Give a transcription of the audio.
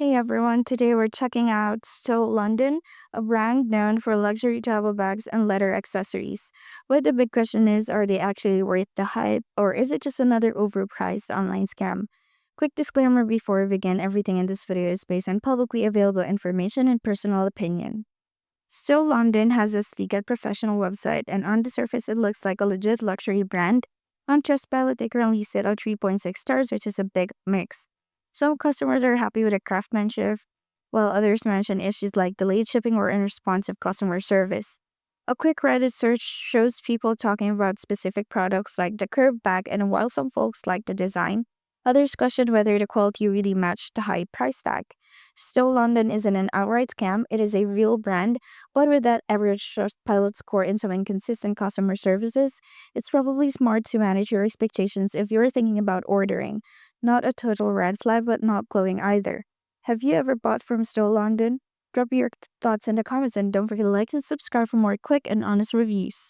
Hey everyone, today we're checking out Stow London, a brand known for luxury travel bags and leather accessories. But the big question is, are they actually worth the hype, or is it just another overpriced online scam? Quick disclaimer before we begin, everything in this video is based on publicly available information and personal opinion. Stow London has a sleek and professional website, and on the surface it looks like a legit luxury brand. On Trustpilot, they currently sit at 3.6 stars, which is a big mix. Some customers are happy with the craftsmanship, while others mention issues like delayed shipping or unresponsive customer service. A quick Reddit search shows people talking about specific products like the curved bag, and while some folks like the design, others question whether the quality really matched the high price tag. Stow London isn't an outright scam, it is a real brand, but with that average Trustpilot score and some inconsistent customer services, it's probably smart to manage your expectations if you're thinking about ordering. Not a total red flag, but not glowing either. Have you ever bought from Stow London? Drop your thoughts in the comments and don't forget to like and subscribe for more quick and honest reviews.